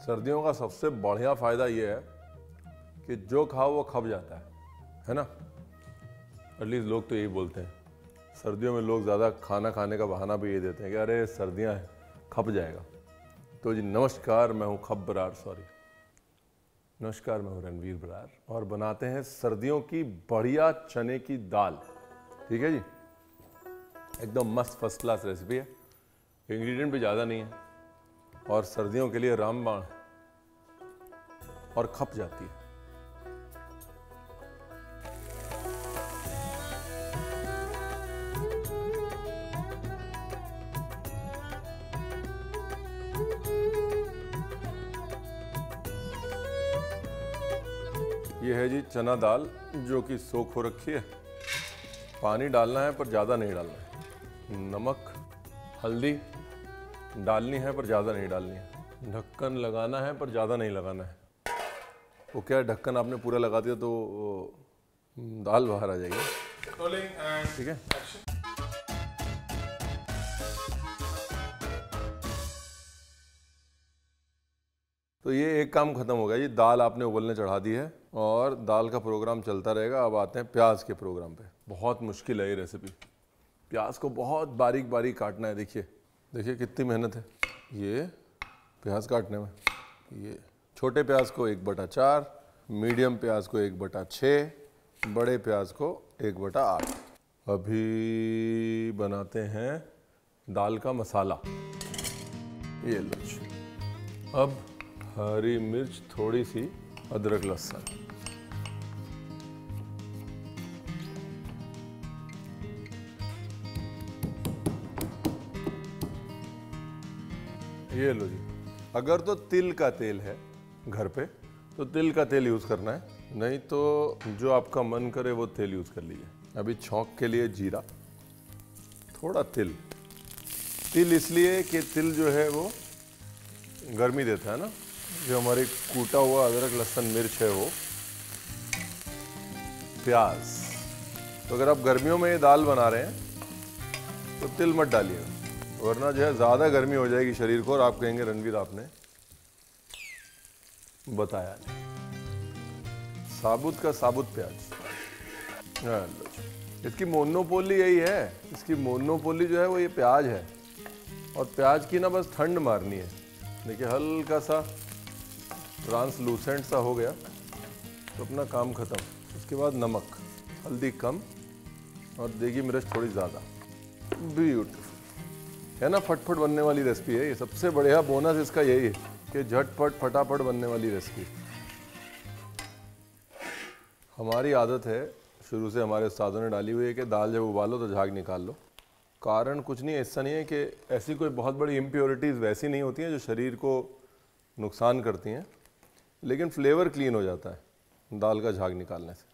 सर्दियों का सबसे बढ़िया फ़ायदा ये है कि जो खाओ वो खप जाता है ना। एटलीस्ट लोग तो यही बोलते हैं। सर्दियों में लोग ज़्यादा खाना खाने का बहाना भी ये देते हैं कि अरे सर्दियां हैं, खप जाएगा। तो जी नमस्कार, मैं हूँ खप बरार, नमस्कार, मैं हूँ रणवीर बरार और बनाते हैं सर्दियों की बढ़िया चने की दाल। ठीक है जी, एकदम मस्त फर्स्ट क्लास रेसिपी है। इंग्रेडिएंट भी ज़्यादा नहीं है और सर्दियों के लिए रामबाण और खप जाती है। ये है जी चना दाल जो कि सोख हो रखी है। पानी डालना है पर ज़्यादा नहीं डालना है। नमक हल्दी डालनी है पर ज़्यादा नहीं डालनी है। ढक्कन लगाना है पर ज़्यादा नहीं लगाना है। वो क्या है, ढक्कन आपने पूरा लगा दिया तो दाल बाहर आ जाएगी। ठीक है। तो ये एक काम खत्म हो गया जी। दाल आपने उबलने चढ़ा दी है और दाल का प्रोग्राम चलता रहेगा। अब आते हैं प्याज के प्रोग्राम पे। बहुत मुश्किल है ये रेसिपी। प्याज को बहुत बारीक बारीक काटना है। देखिए देखिए कितनी मेहनत है ये प्याज काटने में। ये छोटे प्याज को 1/4, मीडियम प्याज को 1/6, बड़े प्याज को 1/8। अभी बनाते हैं दाल का मसाला। ये लो। अब हरी मिर्च, थोड़ी सी अदरक लहसुन, ये लो जी। अगर तो तिल का तेल है घर पे तो तिल का तेल यूज़ करना है, नहीं तो जो आपका मन करे वो तेल यूज़ कर लीजिए। अभी छौंक के लिए जीरा, थोड़ा तिल। तिल इसलिए कि तिल जो है वो गर्मी देता है ना। जो हमारी कूटा हुआ अदरक लहसुन मिर्च है वो। प्याज, तो अगर आप गर्मियों में ये दाल बना रहे हैं तो तिल मत डालिएगा, वरना जो है ज़्यादा गर्मी हो जाएगी शरीर को और आप कहेंगे रणवीर आपने बताया नहीं। साबुत का साबुत प्याज। इसकी मोनोपोली यही है। इसकी मोनोपोली जो है वो ये प्याज है और प्याज की ना बस ठंड मारनी है। देखिए हल्का सा ट्रांसलूसेंट सा हो गया तो अपना काम खत्म। उसके बाद नमक, हल्दी कम और देगी मिर्च थोड़ी ज़्यादा। ब्यूटीफुल है ना, फटफट बनने वाली रेसिपी है ये। सबसे बढ़िया बोनस इसका यही है कि झटपट फटाफट बनने वाली रेसिपी। हमारी आदत है, शुरू से हमारे उस्तादों ने डाली हुई है कि दाल जब उबालो तो झाग निकाल लो। कारण कुछ नहीं है, ऐसा नहीं है कि ऐसी कोई बहुत बड़ी इम्प्योरिटीज़ वैसी नहीं होती हैं जो शरीर को नुकसान करती हैं, लेकिन फ्लेवर क्लीन हो जाता है दाल का झाग निकालने से।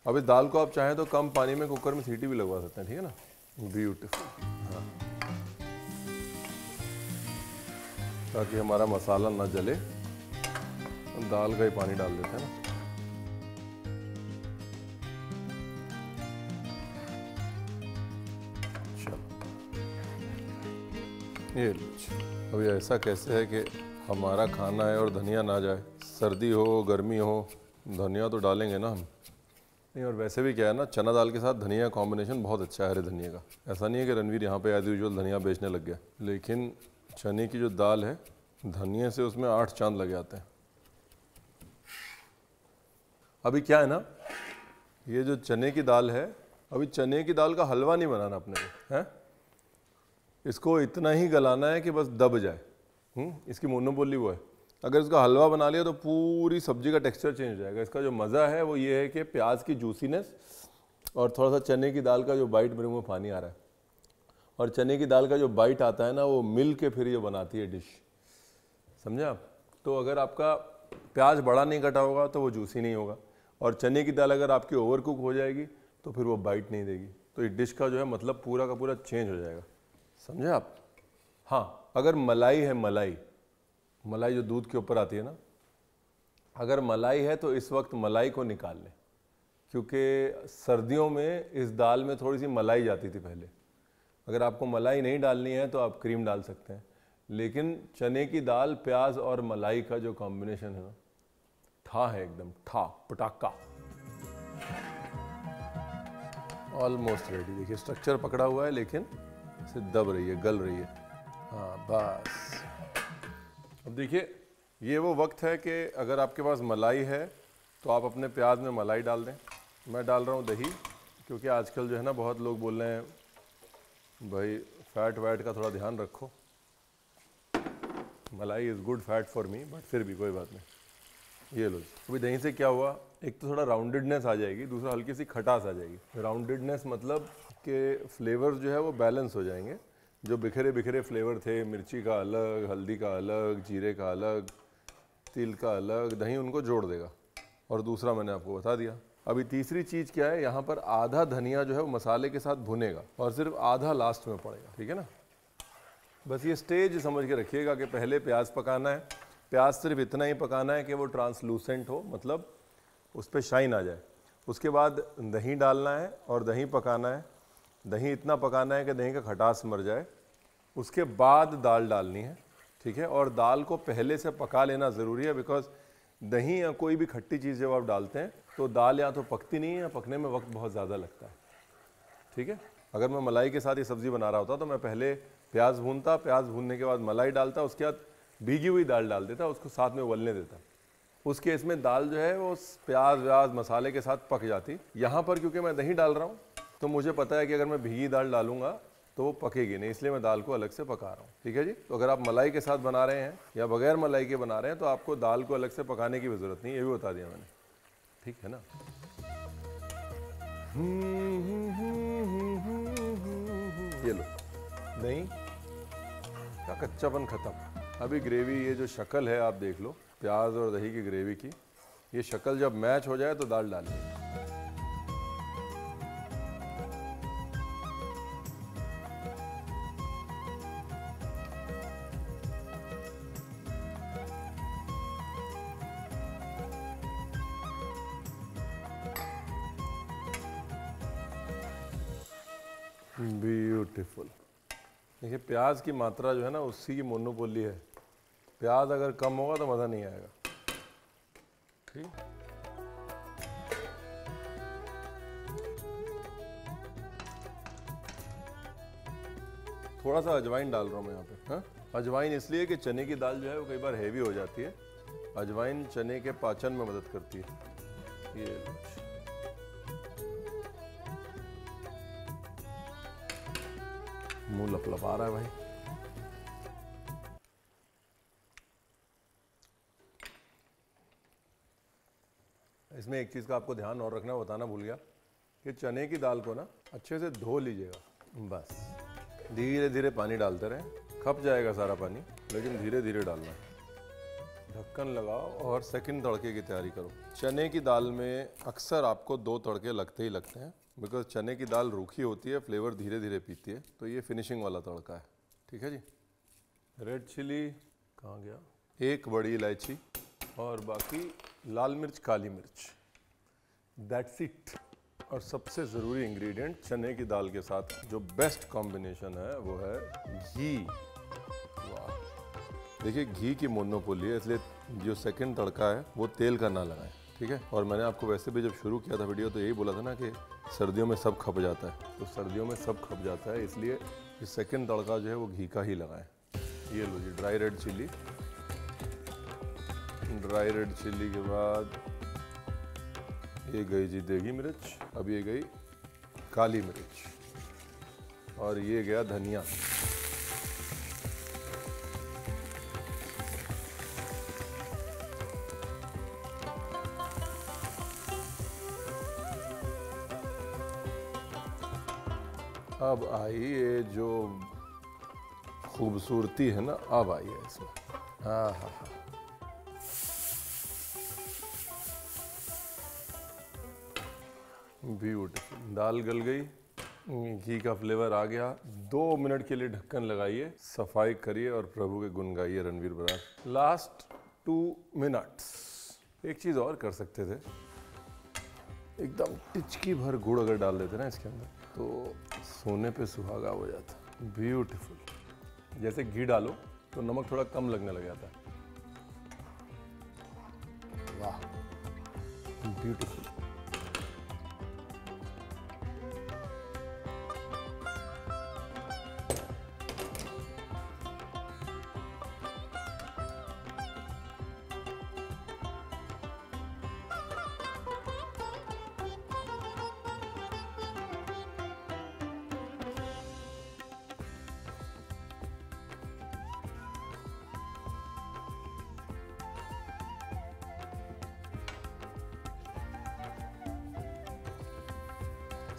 अब इस दाल को आप चाहें तो कम पानी में कुकर में सीटी भी लगवा सकते हैं। ठीक है ना, ब्यूटीफुल। हाँ, ताकि हमारा मसाला ना जले। दाल का ही पानी डाल देते हैं ना। ये लीजिए। अभी ऐसा कैसे है कि हमारा खाना है और धनिया ना जाए। सर्दी हो गर्मी हो धनिया तो डालेंगे ना हम। नहीं, और वैसे भी क्या है ना, चना दाल के साथ धनिया कॉम्बिनेशन बहुत अच्छा है हरे धनिया का। ऐसा नहीं है कि रणवीर यहाँ पे एज यूजुअल धनिया बेचने लग गया, लेकिन चने की जो दाल है धनिया से उसमें 8 चांद लग जाते हैं। अभी क्या है ना, ये जो चने की दाल है, अभी चने की दाल का हलवा नहीं बनाना अपने को है। इसको इतना ही गलाना है कि बस दब जाए। इसकी मोनोपोली वो है। अगर इसका हलवा बना लिया तो पूरी सब्जी का टेक्सचर चेंज हो जाएगा। इसका जो मज़ा है वो ये है कि प्याज की जूसीनेस और थोड़ा सा चने की दाल का जो बाइट, मेरे मुंह में पानी आ रहा है, और चने की दाल का जो बाइट आता है ना वो मिल के फिर ये बनाती है डिश। समझे आप? तो अगर आपका प्याज बड़ा नहीं कटा होगा तो वो जूसी नहीं होगा, और चने की दाल अगर आपकी ओवर कुक हो जाएगी तो फिर वो बाइट नहीं देगी। तो इस डिश का जो है मतलब पूरा का पूरा चेंज हो जाएगा। समझे आप? हाँ, अगर मलाई है, मलाई जो दूध के ऊपर आती है ना, अगर मलाई है तो इस वक्त मलाई को निकाल लें, क्योंकि सर्दियों में इस दाल में थोड़ी सी मलाई जाती थी पहले। अगर आपको मलाई नहीं डालनी है तो आप क्रीम डाल सकते हैं, लेकिन चने की दाल, प्याज और मलाई का जो कॉम्बिनेशन है ना, ठा है एकदम, ठा पटाखा। Almost ready. देखिए स्ट्रक्चर पकड़ा हुआ है लेकिन इसे दब रही है, गल रही है। हाँ बस। अब देखिए ये वो वक्त है कि अगर आपके पास मलाई है तो आप अपने प्याज में मलाई डाल दें। मैं डाल रहा हूँ दही, क्योंकि आजकल जो है ना बहुत लोग बोल रहे हैं भाई फैट वैट का थोड़ा ध्यान रखो। मलाई is good fat for me, but फिर भी कोई बात नहीं। ये लो जी। अभी दही से क्या हुआ, एक तो थोड़ा राउंडेडनेस आ जाएगी, दूसरा हल्की सी खटास आ जाएगी। राउंडेडनेस मतलब कि फ्लेवर्स जो है वो बैलेंस हो जाएंगे। जो बिखरे बिखरे फ्लेवर थे, मिर्ची का अलग, हल्दी का अलग, जीरे का अलग, तिल का अलग, दही उनको जोड़ देगा। और दूसरा मैंने आपको बता दिया। अभी तीसरी चीज़ क्या है, यहाँ पर आधा धनिया जो है वो मसाले के साथ भुनेगा और सिर्फ आधा लास्ट में पड़ेगा, ठीक है ना। बस ये स्टेज समझ के रखिएगा कि पहले प्याज पकाना है। प्याज सिर्फ इतना ही पकाना है कि वो ट्रांसलूसेंट हो, मतलब उस पर शाइन आ जाए। उसके बाद दही डालना है और दही पकाना है। दही इतना पकाना है कि दही का खटास मर जाए। उसके बाद दाल डालनी है, ठीक है। और दाल को पहले से पका लेना ज़रूरी है, बिकॉज दही या कोई भी खट्टी चीज़ जब आप डालते हैं तो दाल या तो पकती नहीं है या पकने में वक्त बहुत ज़्यादा लगता है, ठीक है। अगर मैं मलाई के साथ ये सब्ज़ी बना रहा होता तो मैं पहले प्याज भूनता, प्याज भूनने के बाद मलाई डालता, उसके बाद भीगी हुई दाल डाल देता, उसको साथ में उबलने देता। उस केस में दाल जो है वो प्याज व्याज मसाले के साथ पक जाती। यहाँ पर क्योंकि मैं दही डाल रहा हूँ तो मुझे पता है कि अगर मैं भीगी दाल डालूंगा तो वो पकेगी नहीं, इसलिए मैं दाल को अलग से पका रहा हूँ, ठीक है जी। तो अगर आप मलाई के साथ बना रहे हैं या बगैर मलाई के बना रहे हैं तो आपको दाल को अलग से पकाने की भी ज़रूरत नहीं, ये भी बता दिया मैंने, ठीक है ना। ये लो दही का कच्चापन खत्म। अभी ग्रेवी, ये जो शक्ल है आप देख लो, प्याज और दही की ग्रेवी की, ये शक्ल जब मैच हो जाए तो दाल डालिए। ब्यूटीफुल। देखिए प्याज की मात्रा जो है ना उसी की मोनोपोली है। प्याज अगर कम होगा तो मज़ा नहीं आएगा, ठीक। थोड़ा सा अजवाइन डाल रहा हूँ मैं यहाँ पे। हाँ, अजवाइन इसलिए कि चने की दाल जो है वो कई बार हैवी हो जाती है। अजवाइन चने के पाचन में मदद करती है। ये मुंह लपलपा रहा है भाई। इसमें एक चीज़ का आपको ध्यान और रखना, बताना भूल गया कि चने की दाल को ना अच्छे से धो लीजिएगा। बस धीरे धीरे पानी डालते रहें, खप जाएगा सारा पानी, लेकिन धीरे धीरे डालना है। ढक्कन लगाओ और सेकंड तड़के की तैयारी करो। चने की दाल में अक्सर आपको 2 तड़के लगते ही लगते हैं, बिकॉज चने की दाल रूखी होती है, फ्लेवर धीरे धीरे पीती है, तो ये फिनिशिंग वाला तड़का है, ठीक है जी। रेड चिली कहाँ गया, 1 बड़ी इलायची और बाकी लाल मिर्च, काली मिर्च, दैट्स इट। और सबसे ज़रूरी इंग्रेडिएंट चने की दाल के साथ जो बेस्ट कॉम्बिनेशन है वो है घी। वाह, देखिए घी की मोनोपोली है, इसलिए जो सेकंड तड़का है वो तेल का ना लगाएं, ठीक है। और मैंने आपको वैसे भी जब शुरू किया था वीडियो तो यही बोला था ना कि सर्दियों में सब खप जाता है, तो सर्दियों में सब खप जाता है, इसलिए ये सेकंड तड़का जो है वो घी का ही लगाएं। ये लो जी dry red chili. Dry red chili के बाद ये गई जी देगी मिर्च, अब ये गई काली मिर्च और ये गया धनिया। अब आई ये जो खूबसूरती है ना, अब आई है इसमें। हाँ हाँ हाँ, ब्यूटीफुल। दाल गल गई, घी का फ्लेवर आ गया। 2 मिनट के लिए ढक्कन लगाइए, सफाई करिए और प्रभु के गुण गाइए रणवीर बरार। Last 2 minutes. एक चीज़ और कर सकते थे, एकदम टिचकी भर गुड़ अगर डाल देते ना इसके अंदर तो सोने पे सुहागा हो जाता। ब्यूटीफुल। जैसे घी डालो तो नमक थोड़ा कम लगने लग जाता है। वाह, ब्यूटीफुल।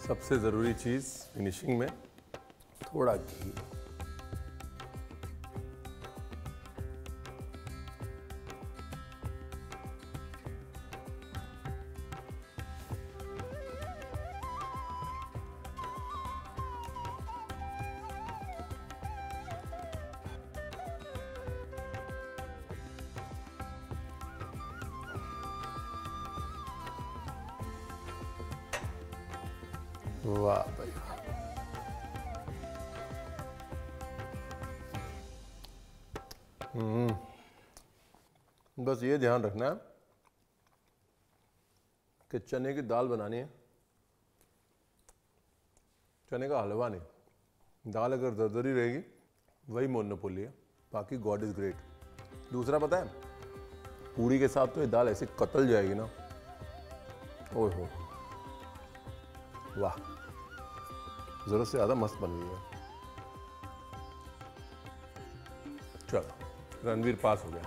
सबसे ज़रूरी चीज़ फिनिशिंग में थोड़ा घी। वाह भाई वाह। बस ये ध्यान रखना है कि चने की दाल बनानी है, चने का हलवा नहीं। दाल अगर दरदरी रहेगी वही मोनोपोली है, बाकी गॉड इज ग्रेट। दूसरा पता है, पूरी के साथ तो ये दाल ऐसे कतल जाएगी ना, ओह हो, वाह, ज़रूरत से ज़्यादा मस्त बन गई है। चलो, रणवीर पास हो गया।